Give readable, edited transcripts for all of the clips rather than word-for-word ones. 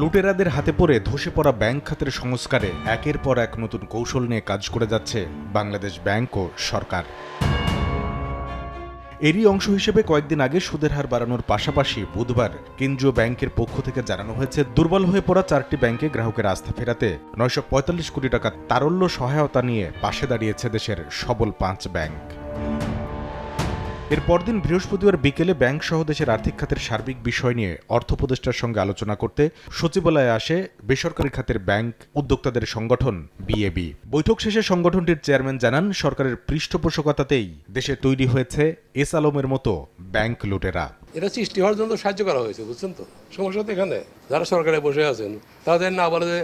লুটেরাদের হাতে পড়ে ধসে পড়া ব্যাংক খাতের সংস্কারে একের পর এক নতুন কৌশল নিয়ে কাজ করে যাচ্ছে বাংলাদেশ ব্যাংক ও সরকার। এরই অংশ হিসেবে কয়েকদিন আগে সুদের হার বাড়ানোর পাশাপাশি বুধবার কেন্দ্রীয় ব্যাংকের পক্ষ থেকে জানানো হয়েছে দুর্বল হয়ে পড়া 4টি ব্যাংকে গ্রাহকের আস্থা ফেরাতে 945 কোটি টাকা তারল্য সহায়তা নিয়ে পাশে দাঁড়িয়েছে দেশের সবল 5 ব্যাংক। এর পরদিন বৃহস্পতিবার বিকেলে ব্যাংক সহ দেশের আর্থিক খাতের সার্বিক বিষয় নিয়ে অর্থ উপদেষ্টার সঙ্গে আলোচনা করতে সচিবালয়ে আসে বেসরকারি খাতের ব্যাংক উদ্যোক্তাদের সংগঠন বিএবি। বৈঠক শেষে সংগঠনটির চেয়ারম্যান জানান, সরকারের পৃষ্ঠপোষকতাতেই দেশে তৈরি হয়েছে এস আলমের মতো ব্যাংক লুটেরা। এটা সৃষ্টি হওয়ার জন্য সাহায্য করা হয়েছে, বুঝছেন তো? সমস্যা তো এখানে যারা সরকারে বসে আছেন তাদের না বলে যে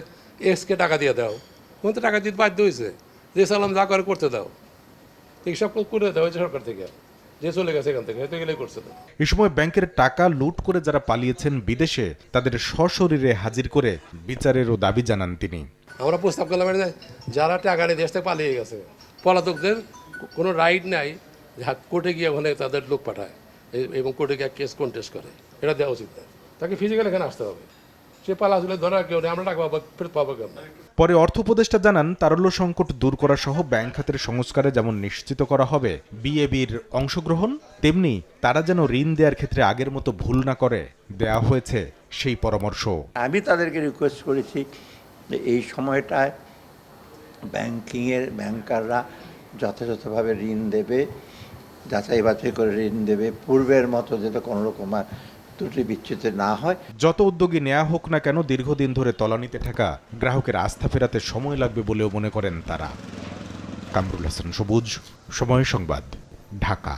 এসকে টাকা দিয়ে দাও, কোন তো টাকা দিতে বাধ্য হয়েছে, যে এস আলম যা করে করতে দাও, এইসব করে দেওয়া হয়েছে সরকার থেকে, যে চলে গেছে এখান থেকে হয়তো গেলেই করছে না। এই সময় ব্যাংকের টাকা লুট করে যারা পালিয়েছেন বিদেশে তাদের সশরীরে হাজির করে বিচারেরও দাবি জানান তিনি। আমরা প্রস্তাব করলাম যারা টাকা নিয়ে দেশ থেকে পালিয়ে গেছে, পলাতকদের কোনো রাইট নাই কোর্টে গিয়ে ওখানে তাদের লোক পাঠায় এবং কোর্টে গিয়ে কেস কন্টেস্ট করে, এটা দেওয়া উচিত না। তাকে ফিজিক্যাল এখানে আসতে হবে, সে পালা আসলে ধরা কেউ নেই, আমরা টাকা ফেরত পাবো কেন? পরে অর্থ উপদেষ্টা জানান, তারল্য সংকট দূর করা সহ ব্যাংক খাতের সংস্কারে যেমন নিশ্চিত করা হবে বিএবির অংশগ্রহণ, তেমনি তারা যেন ঋণ দেওয়ার ক্ষেত্রে আগের মতো ভুল না করে দেয়া হয়েছে সেই পরামর্শ। আমি তাদেরকে রিকোয়েস্ট করেছি যে এই সময়টায় ব্যাংকাররা যথাযথভাবে ঋণ দেবে, যাচাই বাছাই করে ঋণ দেবে, পূর্বের মতো যাতে কোনো রকম ত্রুটি বিচ্যুত না হয়। যত উদ্যোগী নেওয়া হোক না কেন, দীর্ঘদিন ধরে তলানিতে থাকা গ্রাহকের আস্থা ফেরাতে সময় লাগবে বলেও মনে করেন তারা। কামরুল হাসান সবুজ, সময় সংবাদ, ঢাকা।